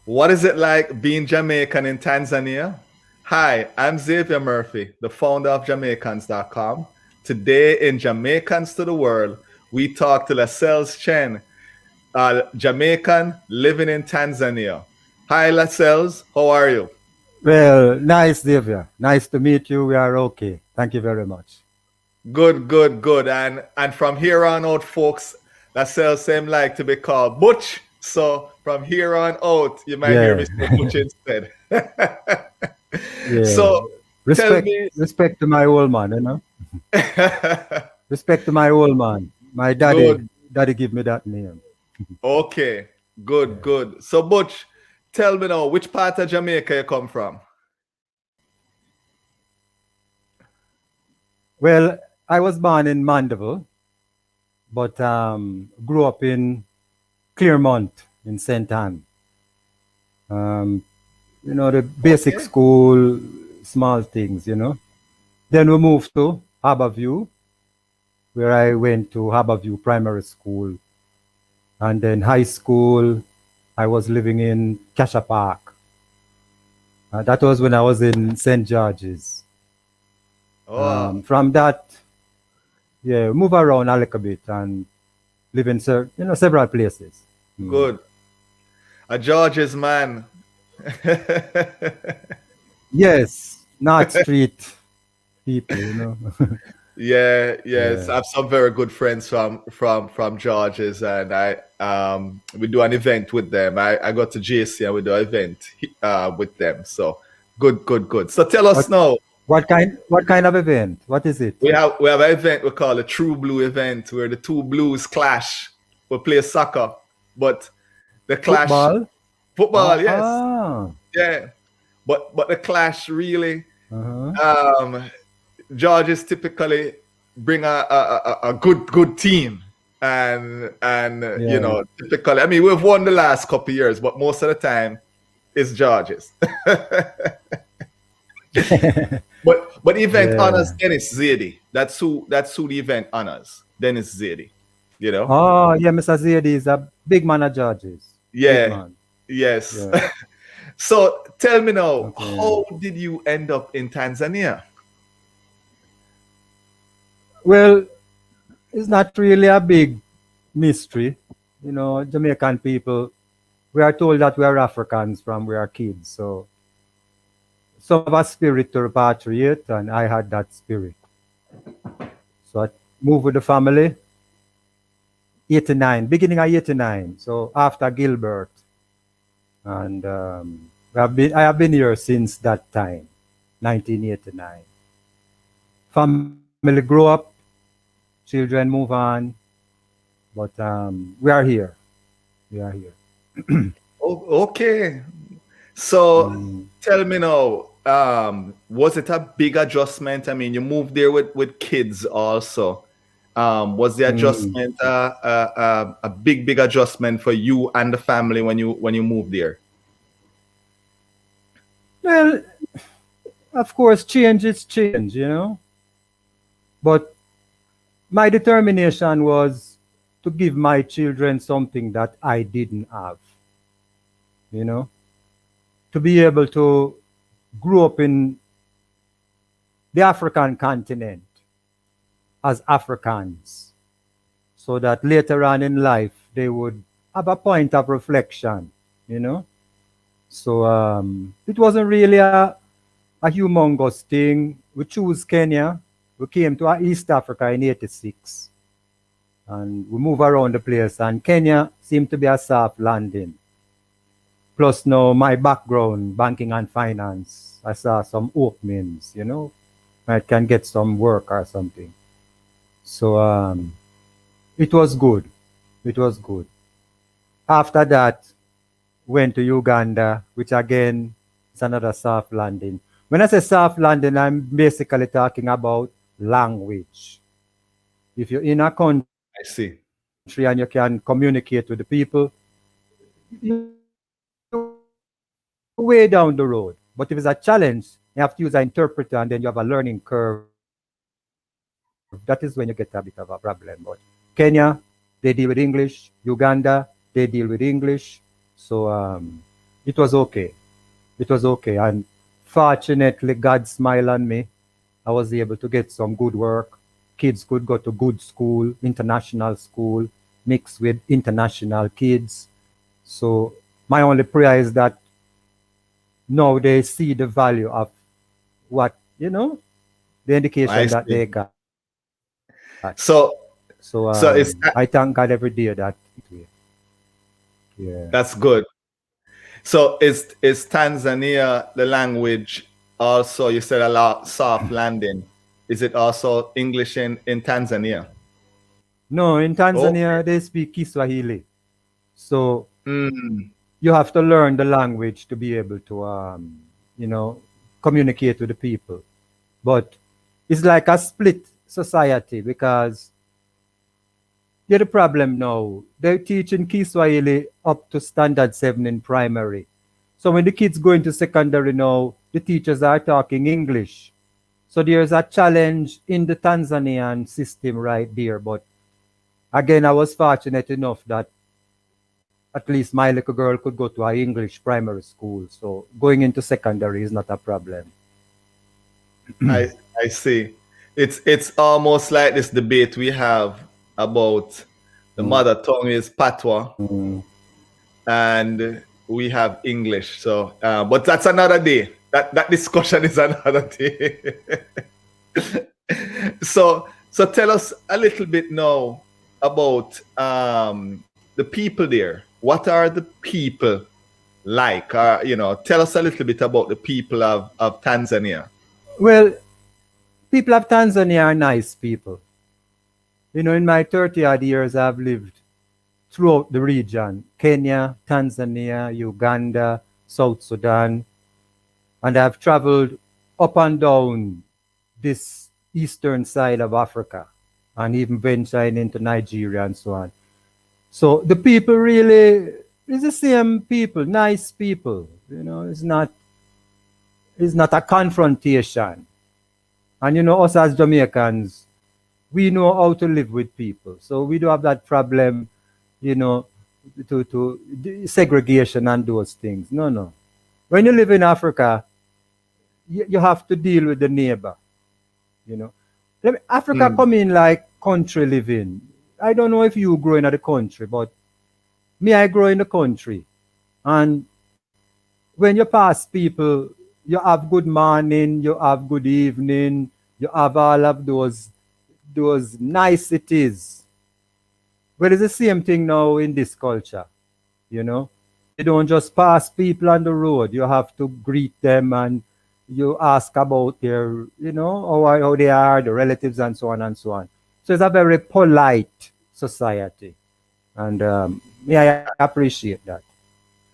What is it like being Jamaican in Tanzania? Hi, I'm Xavier Murphy, the founder of Jamaicans.com. Today in Jamaicans to the World, we talk to Lascelles Chen, a Jamaican living in Tanzania. Hi, Lascelles, how are you? Well, nice, Xavier. Nice to meet you. We are okay. Thank you very much. Good, good, good. And from here on out, folks, Lascelles same like to be called Butch. So from here on out, you might hear me Yeah, say Butch instead. yeah. So tell Respect, me. respect to my old man, you know. Respect to my old man. My Good. daddy give me that name. Okay. Good, Yeah. good. So Butch, tell me now, which part of Jamaica you come from? Well, I was born in Mandeville, but grew up in Clearmont in St. Anne. Um, the basic Okay. school, small things, you know. Then we moved to Harborview, where I went to Harborview Primary School. And then high school, I was living in Cassia Park. That was when I was in St. George's. Oh, From that, yeah, move around a little bit and live in several places. Mm. good. A George's man. Yes, North Street people, you know. Yeah, yes. Yeah. I have some very good friends from George's, and I we do an event with them. I go to JC and we do an event with them. So good, good, good. So tell us What now. what kind of event? What is it? We have an event we call a True Blue event where the two blues clash. We play soccer, but the clash Football? football, yes, Ah. yeah. But the clash really Uh-huh. um Georges typically bring a good team, and Yeah. typically, I mean, we've won the last couple of years, but most of the time it's Georges. But event honors Yeah. Dennis Zedi. That's who the event honors. Dennis Zedi. You know? Oh, yeah, Mr. Zaydi is a big man of Georges. Big Yeah. man. Yes. Yeah. So tell me now, Okay. how did you end up in Tanzania? Well, it's not really a big mystery. Jamaican people, we are told that we are Africans from we are kids. So some of us spirit to repatriate, and I had that spirit. So I moved with the family, 89, beginning of 89. So after Gilbert. And I have been here since that time, 1989. Family grow up, children move on, but we are here. We are here. Oh, okay. So Mm, tell me now, was it a big adjustment? I mean, you moved there with kids also. Was the mm. adjustment a big adjustment for you and the family when you moved there? Well, of course, change is change, you know. But my determination was to give my children something that I didn't have, you know, to be able to grow up in the African continent as Africans, so that later on in life they would have a point of reflection, you know. So it wasn't really a humongous thing. We chose Kenya. We came to East Africa in '86, and we move around the place. And Kenya seemed to be a soft landing. Plus, now my background, banking and finance, I saw some openings. I can get some work or something. So it was good. It was good. After that, went to Uganda, which again is another soft landing. When I say soft landing, I'm basically talking about language. If you're in a country and you I can see. communicate with the people, you're way down the road. But if it's a challenge, you have to use an interpreter and then you have a learning curve. That is when you get a bit of a problem. But Kenya, they deal with English. Uganda, they deal with English. So it was okay. It was okay. And fortunately, God smiled on me. I was able to get some good work. Kids could go to good school, international school, mixed with international kids. So my only prayer is that now they see the value of what, the I education that see. they got. So So so it's I thank God every day that yeah. that's good. So is Tanzania the language also? You said a lot soft landing. Is it also English in Tanzania? No, in Okay. Tanzania they speak Kiswahili. So Mm, you have to learn the language to be able to you know communicate with the people. But it's like a split society because yeah, the problem now. They're teaching Kiswahili up to standard 7 in primary. So when the kids go into secondary now, the teachers are talking English. So there's a challenge in the Tanzanian system right there. But again, I was fortunate enough that at least my little girl could go to a English primary school. So going into secondary is not a problem. I I see. It's almost like this debate we have about the mother tongue is patois Mm. and we have English. So, but that's another day. That discussion is another day. So tell us a little bit now about the people there. What are the people like? Tell us a little bit about the people of Tanzania. Well, people of Tanzania are nice people. In my 30 odd years, I've lived throughout the region: Kenya, Tanzania, Uganda, South Sudan, and I've traveled up and down this eastern side of Africa and even venturing into Nigeria and so on. So the people really is the same people, nice people. It's not a confrontation. And us as Jamaicans, we know how to live with people. So we don't have that problem, you know, to segregation and those things. No, no. When you live in Africa, you have to deal with the neighbor. You know, Africa Mm, come in like country living. I don't know if you grow in the country, but me, I grow in the country. And when you pass people, you have good morning, you have good evening, you have all of those niceties. But it's the same thing now in this culture, you know. You don't just pass people on the road. You have to greet them and you ask about their, how they are, the relatives, and so on and so on. So it's a very polite society. And yeah, I appreciate that.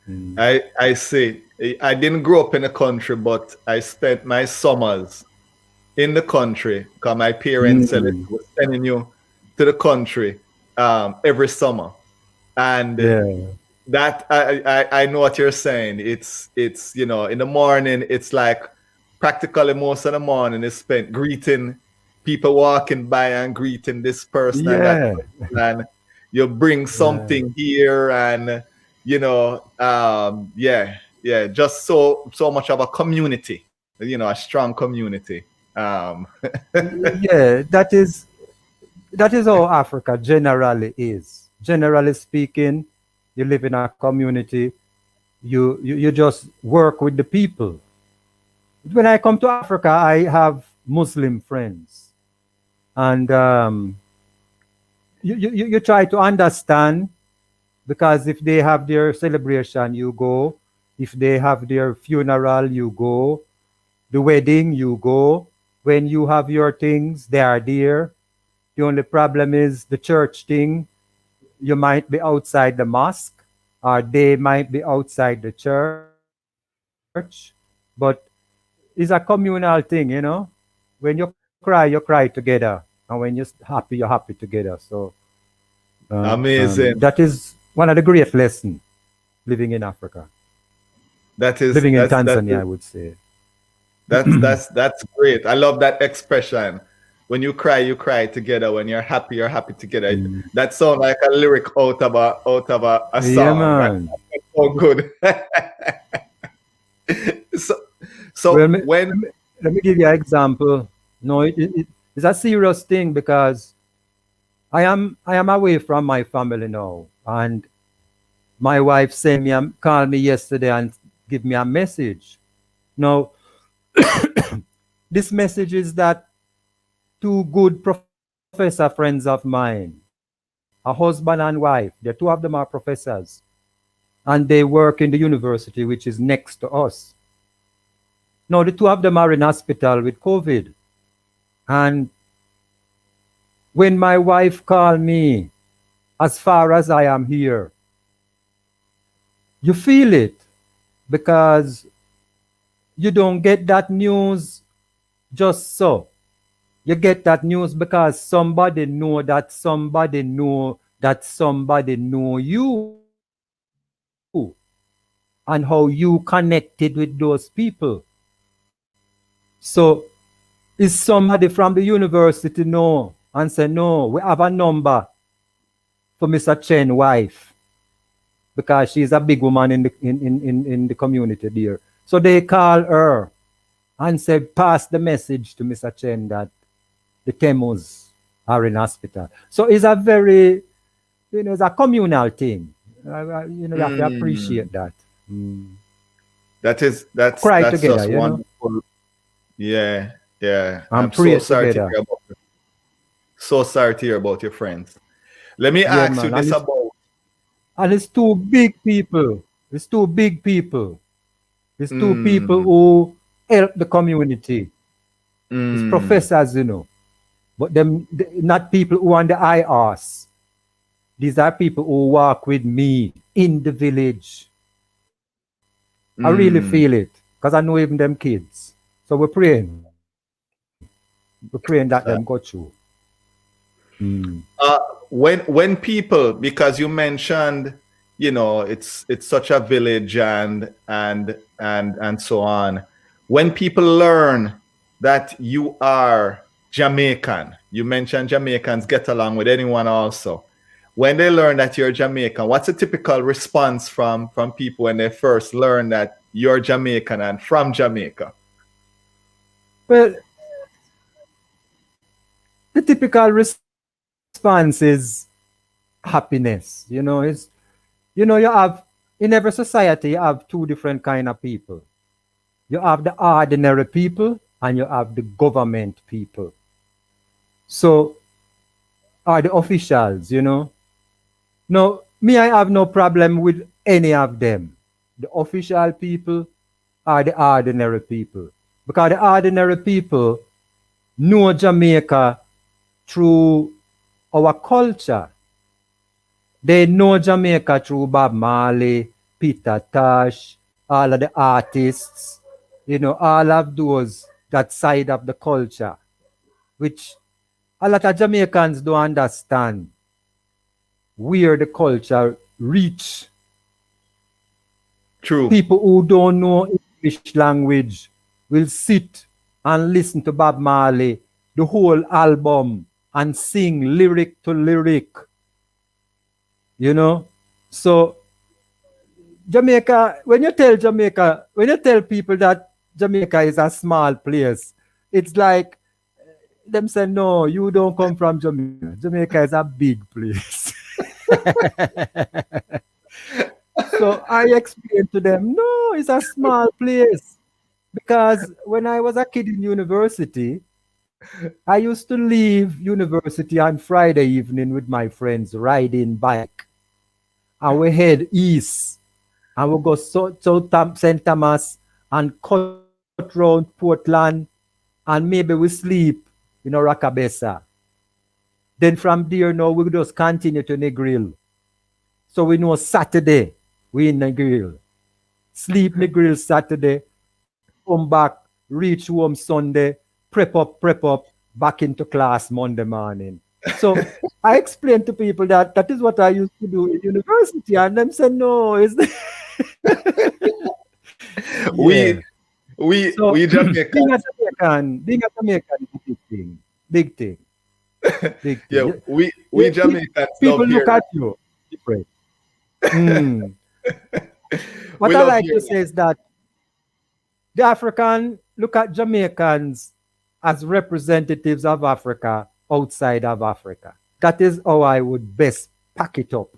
Mm. I see. I didn't grow up in the country, but I spent my summers in the country because my parents said they Mm. were sending you to the country every summer. And Yeah. that I know what you're saying. It's in the morning it's like practically most of the morning is spent greeting people walking by and greeting this person and that Yeah. person, and you bring Yeah. something here and yeah, just so much of a community, a strong community. um Yeah, that is how Africa generally is. Generally speaking, you live in a community, you just work with the people. When I come to Africa, I have Muslim friends, and you try to understand because if they have their celebration, you go. If they have their funeral, you go. The wedding, you go. When you have your things, they are there. The only problem is the church thing. You might be outside the mosque, or they might be outside the church, but it's a communal thing, When you cry, you cry together, and when you're happy, you're happy together. So that Amazing. is one of the great lessons living in Africa, that is living in that's that Tanzania, I would say. That's great. I love that expression. When you cry together. When you're happy together. Mm. That sounds like a lyric out of a Yeah, song. That man. that's so good. Well, So when let me give you an example. No, it's a serious thing because I am away from my family now, and my wife sent me called me yesterday and give me a message. Now, this message is that two good professor friends of mine, a husband and wife, the two of them are professors, and they work in the university which is next to us. Now, the two of them are in hospital with COVID, and when my wife called me, as far as I am here, you feel it because you don't get that news just so. You get that news because somebody know that somebody know that somebody know you and how you connected with those people. So is somebody from the university know and say, no, we have a number for Mr. Chen wife because she's a big woman in the community there. So they call her and say, pass the message to Mr. Chen that the Temos are in hospital. So it's a very, it's a communal thing. You have to mm, appreciate that. Mm. Cry that's together, just wonderful. Yeah, yeah. I'm and so pray sorry to together. hear about so sorry to hear about your friends. Let me Yeah, ask you man. this about And it's two big people. It's two big people. It's two people mm, who help the community. It's mm, professors, but them not people who are on the IRS. These are people who work with me in the village. I really feel mm. it because I know even them kids. So we're praying. We're praying that them go Uh, through. Mm. when people, because you mentioned, it's such a village and so on. When people learn that you are Jamaican, you mentioned Jamaicans get along with anyone also. When they learn that you're Jamaican, what's a typical response from people when they first learn that you're Jamaican and from Jamaica? Well, the typical response is happiness. You have in every society you have two different kind of people. You have the ordinary people and you have the government people. So are the officials. No, me, I have no problem with any of them. The official people are the ordinary people. Because the ordinary people know Jamaica through our culture. They know Jamaica through Bob Marley, Peter Tosh, all of the artists, all of those, that side of the culture, which a lot of Jamaicans don't understand where the culture reach. True. People who don't know English language will sit and listen to Bob Marley, the whole album, and sing lyric to lyric, you know. So when you tell people that Jamaica is a small place, it's like them say, no, you don't come from Jamaica. Jamaica is a big place. So I explained to them, no, it's a small place. Because when I was a kid in university, I used to leave university on Friday evening with my friends riding bike. And we head east. And we go to St. Thomas and cut round Portland. And maybe we sleep, Rockabessa. Then from there now we just continue to Negril. So we know Saturday we in Negril. Sleep Negril Saturday, come back, reach home Sunday, prep up, back into class Monday morning. So I explained to people that that is what I used to do in university, and them said, no, it's yeah. we So we Jamaican. being a Jamaican is a big thing, big thing, big thing. Yeah, we Jamaicans People love look hearing. at you different. Mm. What We I love like to hearing. say is that The African look at Jamaicans as representatives of Africa outside of Africa. That is how I would best pack it up.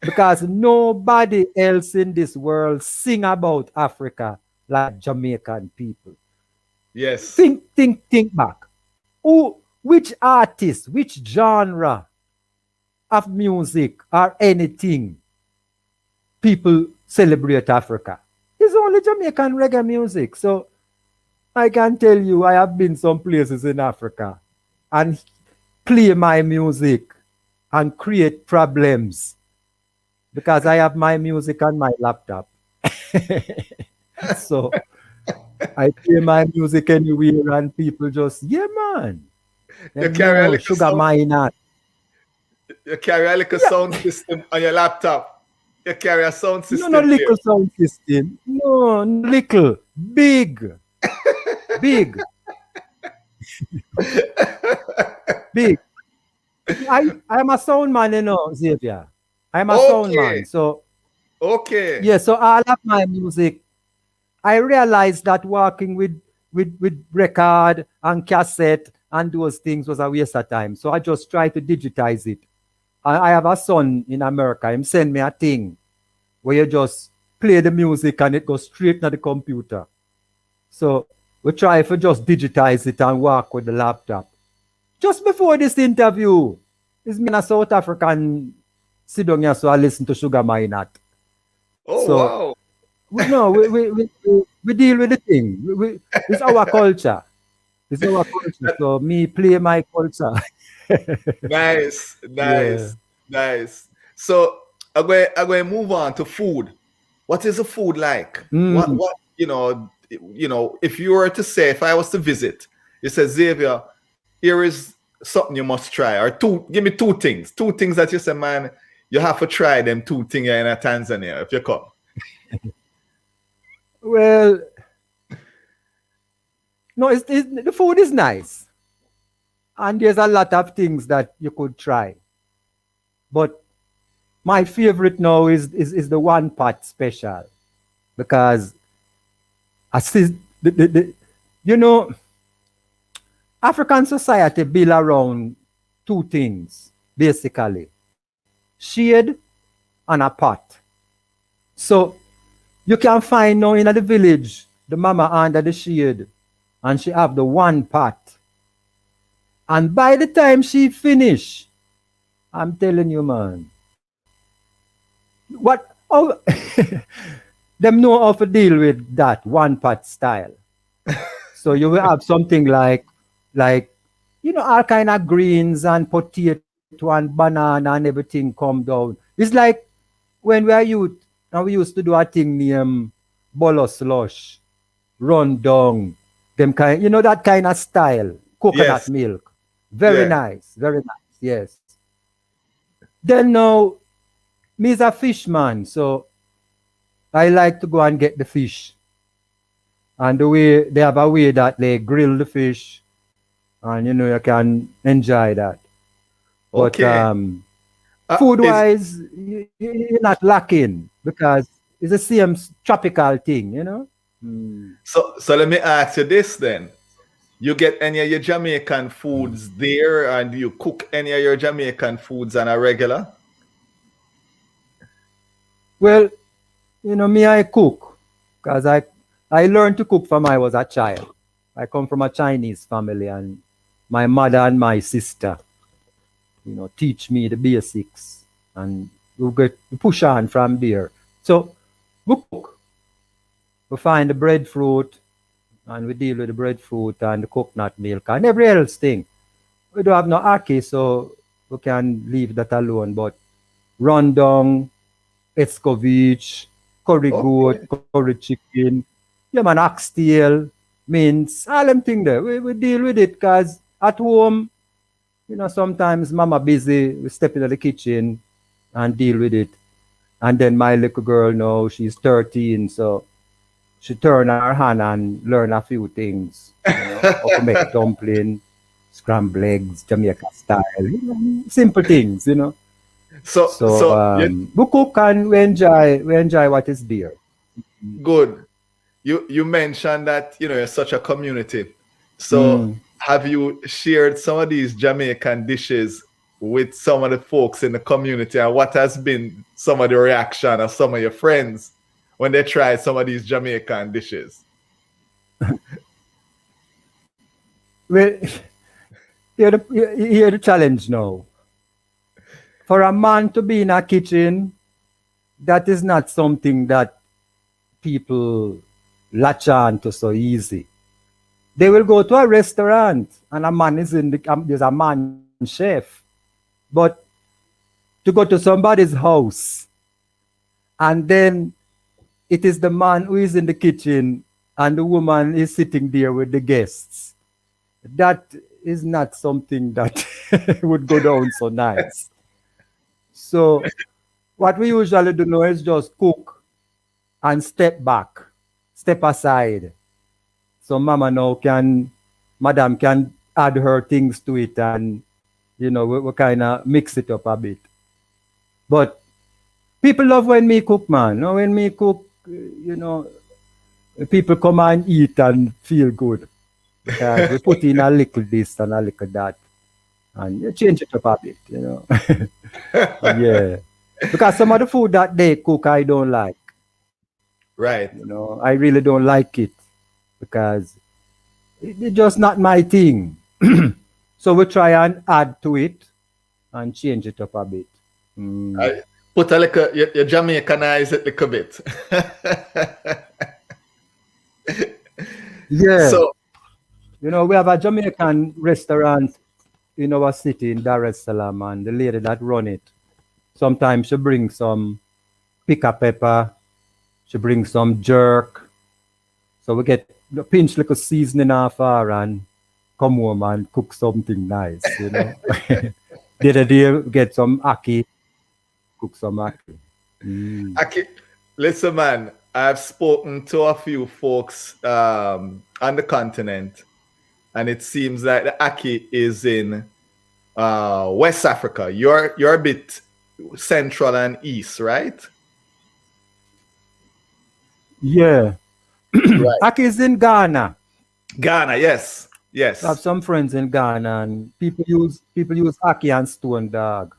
Because nobody else in this world sing about Africa like Jamaican people. Yes. Think back. Which artist, which genre of music or anything people celebrate Africa? It's only Jamaican reggae music. So I can tell you, I have been some places in Africa and play my music and create problems because I have my music on my laptop. So I play my music anywhere and people just, yeah, man. You Them carry a know little sugar sound, miner. you carry a little sound system on your laptop. You carry a sound No, no system there. little sound system. No, no little. Big. Big. Big. I'm a sound man, you know, Xavier. I'm a sound Okay. man. So, Okay. yeah, so all of my music, I realized that working with record and cassette and those things was a waste of time. So I just try to digitize it. I have a son in America. Him send me a thing where you just play the music and it goes straight to the computer. So we try to just digitize it and work with the laptop. Just before this interview, is me and a South African sit down here so I listen to Sugar Minot. Oh, So wow. we deal with the thing. It's our culture. It's our culture. So me play my culture. Nice, Yeah. nice, nice. So I'm going to move on to food. What is the food like? Mm. What if you were to say, if I was to visit, you said, Xavier, here is something you must try, or give me two things that you say, man, you have to try them two things in a Tanzania if you come. Well, no, the food is nice. And there's a lot of things that you could try. But my favorite now is the one pot special. Because I see you know, African society built around two things, basically. Shade and a pot. So you can find now in the village the mama under the shade and she have the one pot. And by the time she finish, I'm telling you, man, what oh them know how to deal with that one pot style. So you will have something like all kind of greens and potato and banana and everything come down. It's like when we are youth and we used to do a thing named bolo slush, run down, them kind, that kind of style, coconut Yes, milk. yeah. Very nice, yes. Then now, me is a fishman, so I like to go and get the fish. And the way they have a way that they grill the fish, and you can enjoy that. But Okay. food Is wise, you're not lacking because it's the same tropical thing. Mm. so let me ask you this then. You get any of your Jamaican foods there, and do you cook any of your Jamaican foods on a regular? Well, me, I cook because I learned to cook from I was a child. I come from a Chinese family, and my mother and my sister, teach me the basics, and we push on from there. So we cook. We find the breadfruit, and we deal with the breadfruit and the coconut milk and every else thing. We don't have no ackee, so we can leave that alone. But rundown, escovitch, curry goat, Okay. curry chicken, yeah man, oxtail, mince, all them thing there. We deal with it because at home, sometimes mama busy, we step into the kitchen and deal with it. And then my little girl now, she's 13, so she turn her hand and learn a few things, how to make dumpling, scrambled eggs, Jamaica style, simple things. So So you we cook and we enjoy what is there. good. you mentioned that you're such a community. So Mm. have you shared some of these Jamaican dishes with some of the folks in the community, and what has been some of the reaction of some of your friends when they try some of these Jamaican dishes? Well, here the challenge now. For a man to be in a kitchen, that is not something that people latch on to so easy. They will go to a restaurant and a man is in the there's a man chef, but to go to somebody's house and then it is the man who is in the kitchen and the woman is sitting there with the guests. That is not something that would go down so nice. So what we usually do now is just cook and step back, step aside. So mama now can, madam can add her things to it and, we kind of mix it up a bit. But people love when me cook, man. When me cook, people come and eat and feel good. Because we put in a little this and a little that. And you change it up a bit. Yeah. Because some of the food that they cook, I don't like. Right. I really don't like it because it's just not my thing. So we try and add to it and change it up a bit. I put a little, you Jamaicanize it a little bit. Yeah. So, we have a Jamaican restaurant in our city in Dar es Salaam, and the lady that run it, sometimes she brings some pica pepper, she brings some jerk. So we get the pinch little seasoning off her and come home and cook something nice, The other day we get some ackee, cook some ackee. Aki, listen, man, I've spoken to a few folks on the continent, and it seems like the Aki is in West Africa. You're a bit central and east, right? Yeah. Right. Ackee is in Ghana. Ghana, yes. I have Yes. some friends in Ghana, and people use ackee and stone dog.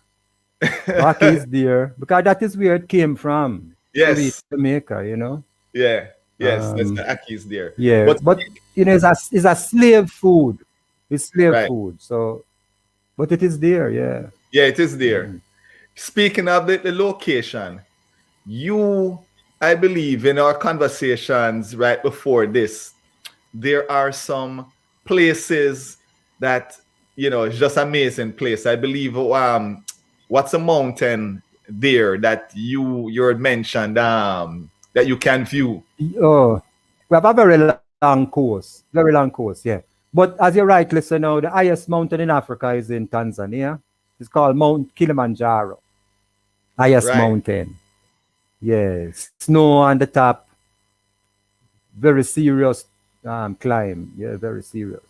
So ackee is there because that is where it came from to reach Yes. Jamaica. Yeah. Yes. That's Um, the Aki's there. yeah, But but it's a slave food. It's slave right. food. So, but it is there. Yeah. Yeah, it is there. Speaking of the location, you, I believe, in our conversations right before this, there are some places that it's just amazing place. I believe what's a mountain there that you mentioned that you can view. Oh, we have a very long course. Yeah. But as you rightly say now, the highest mountain in Africa is in Tanzania. It's called Mount Kilimanjaro. Highest Right. mountain. Yeah. Snow on the top. Very serious climb. Yeah, very serious.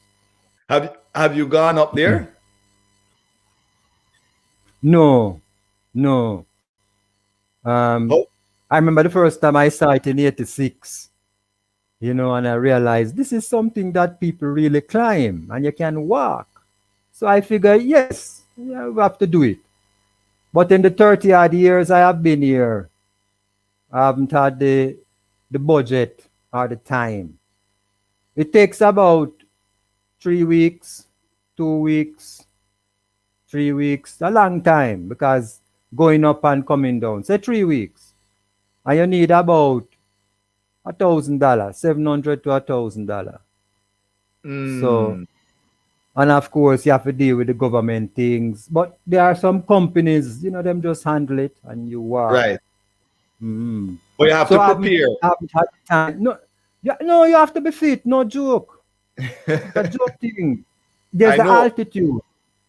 Have you gone up there? No, no. Um, Oh, I remember the first time I saw it in '86, and I realized this is something that people really climb and you can walk. So I figured, yes, yeah, we have to do it. But in the 30 odd years I have been here, I haven't had the budget or the time. It takes about 3 weeks, 2 weeks, 3 weeks, a long time because going up and coming down. Say 3 weeks. And you need about $1,000, 700 to $1,000. So, mm, and of course, you have to deal with the government things. But there are some companies, them just handle it and you walk. right. Mm. But you have So to prepare. I haven't had time. No, no, you have to be fit. No joke. It's a joke thing. There's I the know. altitude, and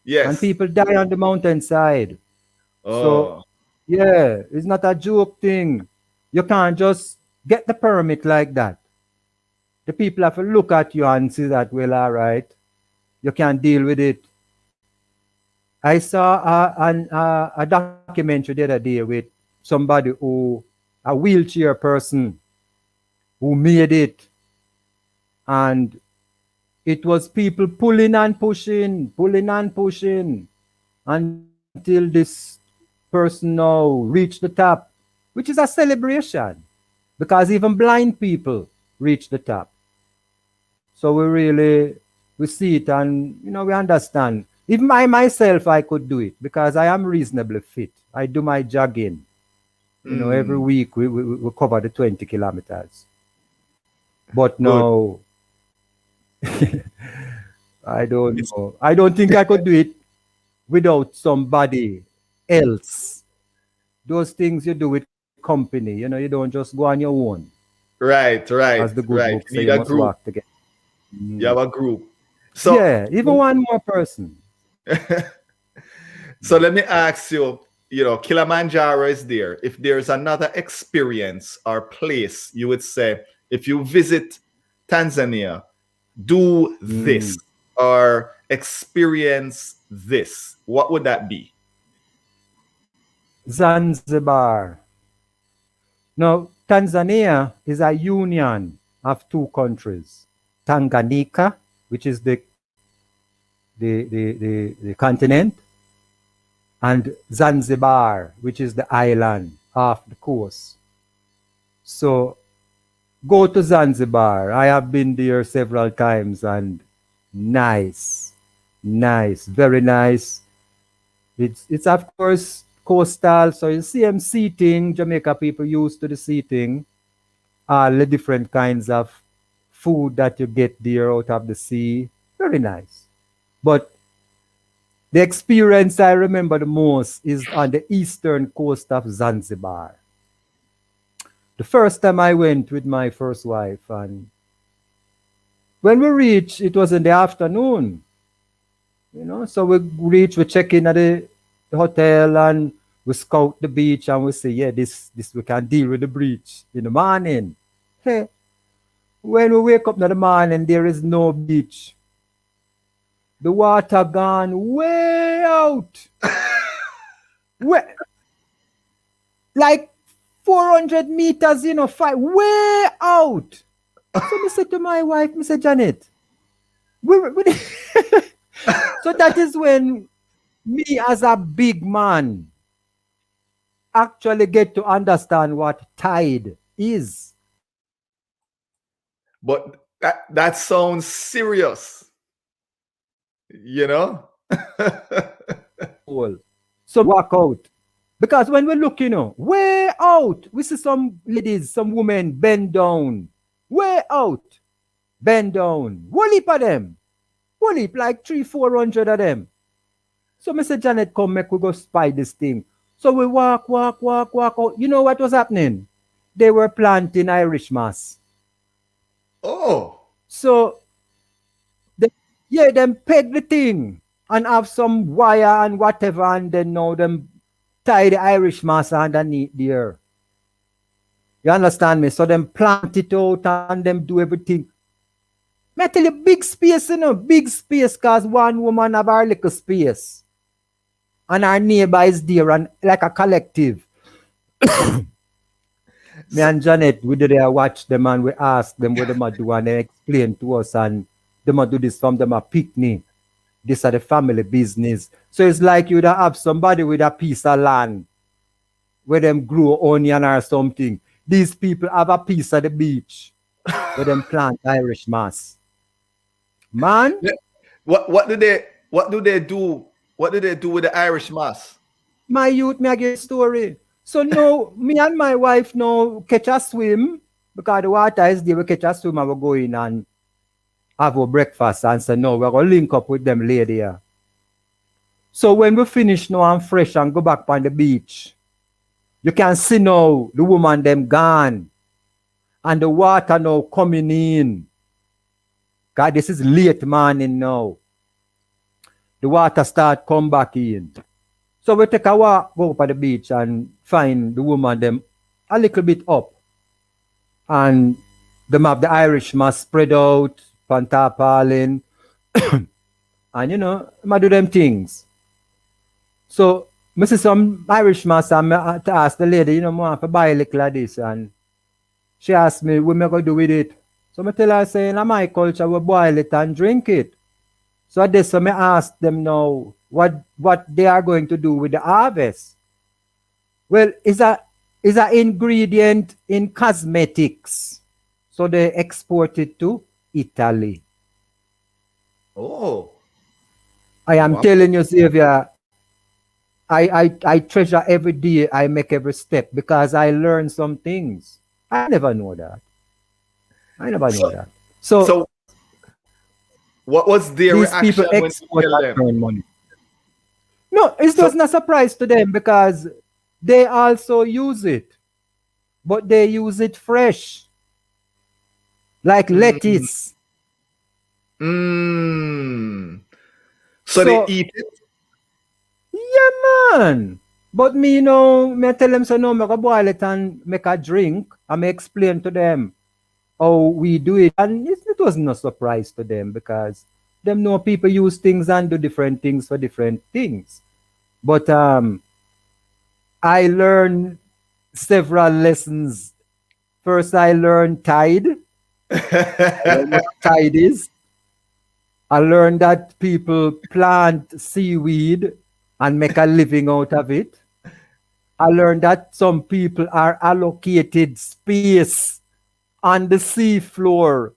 Yes. people die on the mountainside. So, Oh, yeah, it's not a joke thing. You can't just get the permit like that. The people have to look at you and see that, well, all right, you can deal with it. I saw a documentary the other day with somebody a wheelchair person, who made it. And it was people pulling and pushing until this person now reached the top, which is a celebration because even blind people reach the top. So we see it and we understand. Even I myself I could do it because I am reasonably fit. I do my jogging. Every week we cover the 20 kilometers. But Good. now I don't know. I don't think I could do it without somebody else. Those things you do with company, you don't just go on your own. Right, As right, the good right. book You say, need you a must group. walk together. You have a group. So, Yeah, even one more person. so let me ask you, Kilimanjaro is there. If there's another experience or place, you would say, if you visit Tanzania, do this Mm. or experience this, what would that be? Zanzibar. Now, Tanzania is a union of two countries. Tanganyika, which is the continent, and Zanzibar, which is the island off the coast. So go to Zanzibar. I have been there several times and nice, nice, very nice. It's of course coastal, so you see them seating. Jamaica people used to the seating, all the different kinds of food that you get there out of the sea. Very nice. But the experience I remember the most is on the eastern coast of Zanzibar. The first time I went with my first wife, and when we reached, it was in the afternoon. So we check in at the hotel, and we scout the beach, and we say, yeah, this we can deal with the beach in the morning. Hey, when we wake up in the morning, there is no beach. The water gone way out. Like 400 meters, way out. So I said to my wife, Mr. Janet, so that is when me as a big man actually get to understand what tide is. But that sounds serious, you know? So walk out. Because when we look, way out, we see some ladies, some women bend down. Way out, bend down. One heap of them. One heap, like 300-400 of them. So Mr. Janet, come make we go spy this thing. So we walk out. You know what was happening? They were planting Irish moss. Oh. So them peg the thing and have some wire and whatever, and then now them tie the Irish moss underneath there. You understand me? So them plant it out and them do everything. Me tell you, big space, big space, cause one woman have her little space. And our neighbor is there and like a collective. Me and Janet, we did watch them and we ask them what they might do, and they explain to us, and they might do this from them a picnic. This are the family business. So it's like you'd have somebody with a piece of land where them grow onion or something. These people have a piece of the beach where them plant Irish moss. Man, What do they do? What do they do with the Irish moss? my youth, me again story. So now, me and my wife now catch a swim because the water is there. We catch a swim and we go in and have our breakfast, and say, no, we're going to link up with them later. So when we finish now and fresh and go back on the beach, you can see now the woman them gone and the water now coming in. God, this is late morning now. The water start come back in. So we take a walk, go up on the beach and find the woman them a little bit up. And them have the Irish moss spread out, pan tarpaulin, and I do them things. So I see some Irish moss and I ask the lady, I have to buy a little of this, and She asked me, what am I going to do with it? So I tell her, say, in my culture, we boil it and drink it. So this, so I ask them now what they are going to do with the harvest. Well, is a ingredient in cosmetics. So they export it to Italy. Oh, I am wow. telling you, Xavier, I treasure every day I make every step because I learn some things. I never know that. I never So, know that. So so what was their these people reaction when you export tell and them? earn money. No, it So, was not a surprise to them because they also use it, but they use it fresh, like mm, lettuce. mm. So they So eat it. yeah, man. But me, me tell them so no, make a boil it and make a drink. I may explain to them how we do it, and it was no surprise to them because them know people use things and do different things for different things. But I learned several lessons. First, I learned tide. I learned what tide is. I learned that people plant seaweed and make a living out of it. I learned that some people are allocated space on the sea floor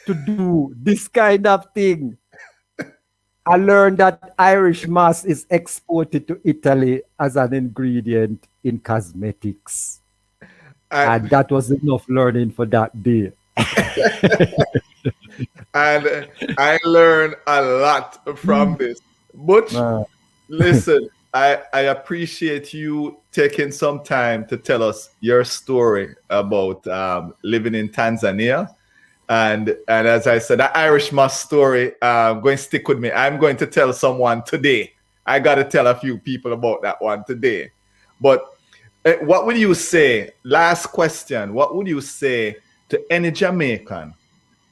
to do this kind of thing. I learned that Irish moss is exported to Italy as an ingredient in cosmetics. and And that was enough learning for that day. and I learned a lot from this. Butch, Uh, listen, I appreciate you taking some time to tell us your story about living in Tanzania. And as I said, that Irish moss story going to stick with me. I'm going to tell someone today. I got to tell a few people about that one today. But what would you say? Last question. What would you say to any Jamaican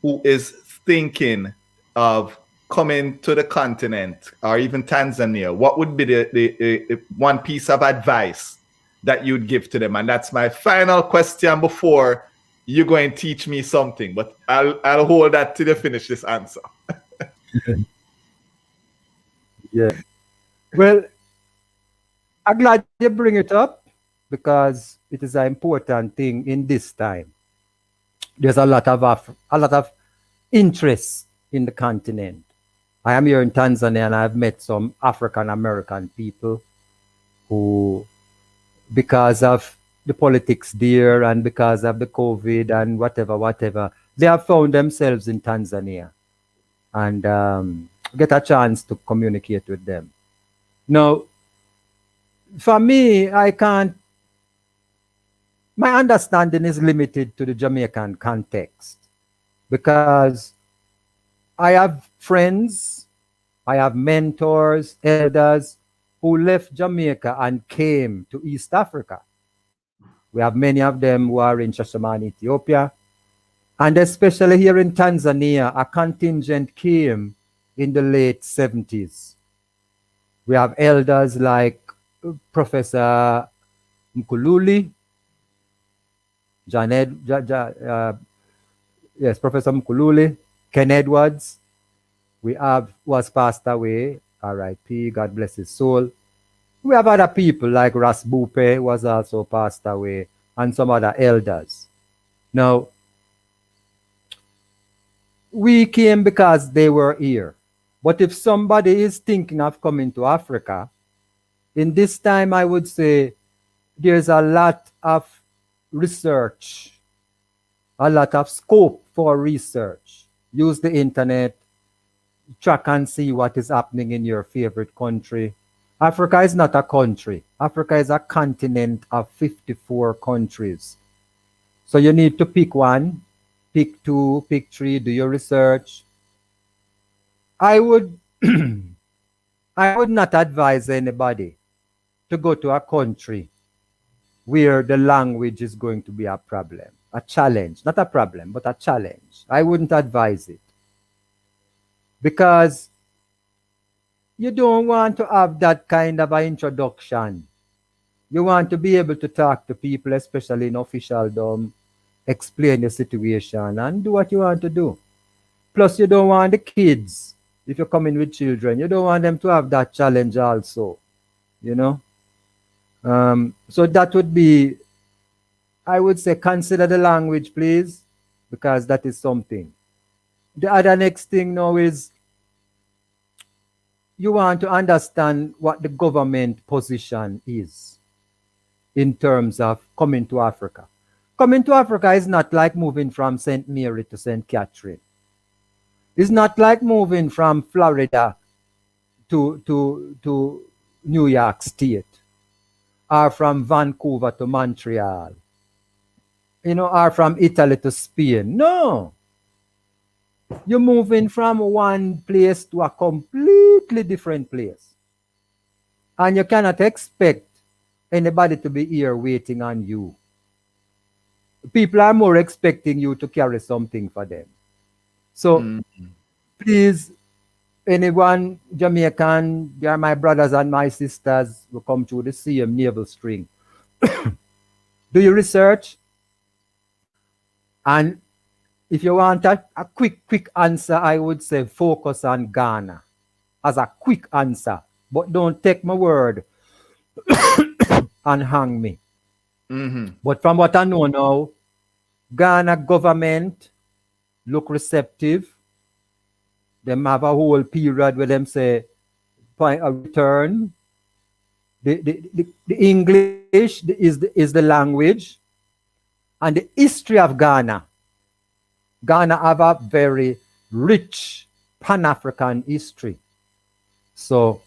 who is thinking of coming to the continent or even Tanzania? What would be the one piece of advice that you'd give to them? And that's my final question before you go and teach me something. But I'll hold that till you finish this answer. yeah. Well, I'm glad you bring it up because it is an important thing in this time. There's a lot of interest in the continent. I am here in Tanzania and I've met some African American people who, because of the politics there and because of the COVID and whatever, they have found themselves in Tanzania and get a chance to communicate with them. Now, for me, I can't, my understanding is limited to the Jamaican context because I have friends, I have mentors, elders who left Jamaica and came to East Africa. We have many of them who are in Shashamane, Ethiopia. And especially here in Tanzania, a contingent came in the late 70s. We have elders like Professor Mkululi, yes, Professor Mkululi, Ken Edwards. We have was passed away, R.I.P. God bless his soul. We have other people like Ras Bupe was also passed away, and some other elders. Now, we came because they were here. But if somebody is thinking of coming to Africa, in this time, I would say there's a lot of research, a lot of scope for research. Use the internet, track and see what is happening in your favorite country. Africa is not a country. Africa is a continent of 54 countries. So you need to pick one, pick two, pick three, do your research. I would I would not advise anybody to go to a country where the language is going to be a problem, a challenge, not a problem, but a challenge. I wouldn't advise it because you don't want to have that kind of an introduction. You want to be able to talk to people, especially in officialdom, explain the situation, and do what you want to do. Plus, you don't want the kids, if you're coming with children, you don't want them to have that challenge also, you know. So that would be, I would say, consider the language, please, because that is something. The other next thing now is you want to understand what the government position is in terms of coming to Africa. Coming to Africa is not like moving from St. Mary to St. Catherine. It's not like moving from Florida to New York State, or from Vancouver to Montreal, you know, or from Italy to Spain. No. You're moving from one place to a completely different place. And you cannot expect anybody to be here waiting on you. People are more expecting you to carry something for them. So please, anyone Jamaican, they are my brothers and my sisters who come through the same navel string. Do your research. And if you want a quick answer, I would say focus on Ghana as a quick answer. But don't take my word and hang me. But from what I know now, Ghana government look receptive. Them have a whole period where them say point a return. The English is the language, and the history of Ghana. Ghana have a very rich Pan-African history. So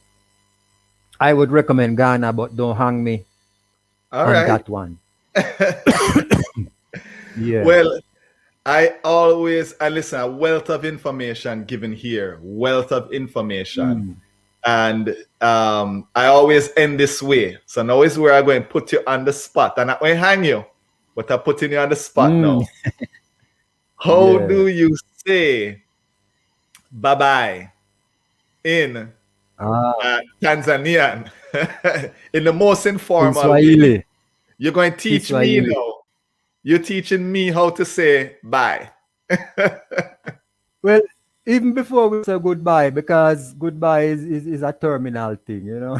I would recommend Ghana, but don't hang me on that one. Yeah. Well, I always, I listen, a wealth of information given here, wealth of information. And I always end this way. So now is where I'm going to put you on the spot. And I'm going to hang you, but I'm putting you on the spot now. How do you say bye-bye in Tanzanian? In the most informal way. You're going to teach me now. You're teaching me how to say bye. Well, even before we say goodbye, because goodbye is a terminal thing, you know.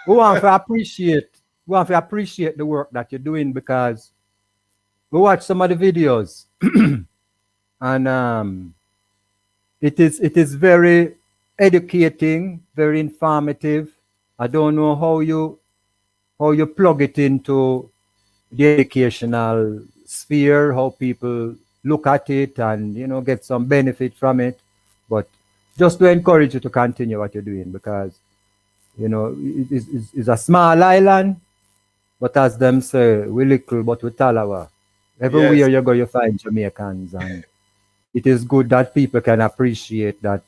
we want to appreciate the work that you're doing, because we watch some of the videos and it is very educating, very informative. I don't know how you plug it into the educational sphere, how people look at it and, you know, get some benefit from it. But just to encourage you to continue what you're doing, because, you know, it's a small island, but as them say, we little but we talawa. Everywhere you go, you find Jamaicans, and it is good that people can appreciate that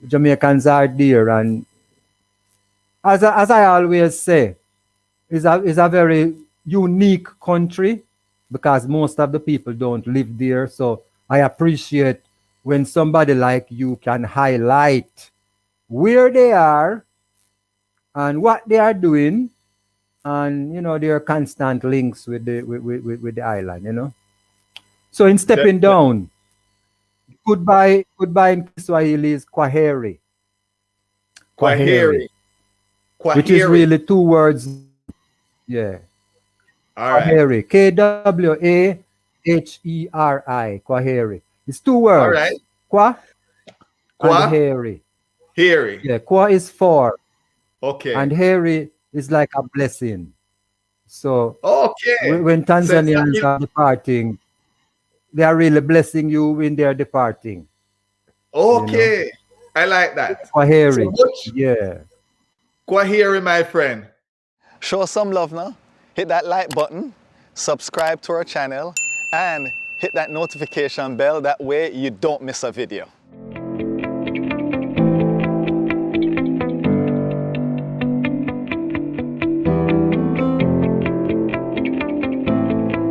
Jamaicans are there. And as I always say, is a very unique country, because most of the people don't live there. So I appreciate when somebody like you can highlight where they are and what they are doing, and, you know, there are constant links with the island, you know. So in stepping down, goodbye in Kiswahili is Kwaheri. Kwaheri. Which is really two words. Yeah. All right. Kwaheri. Kwaheri. Kwaheri. It's two words. All right. Kwa and heri. Heri. Yeah, kwa is for. Okay. And heri is like a blessing. So okay. When Tanzanians are departing, they are really blessing you when they are departing. Okay. You know? I like that. Kwaheri. Yeah. Kwaheri, my friend. Show some love now. Hit that like button, subscribe to our channel, and hit that notification bell. That way you don't miss a video.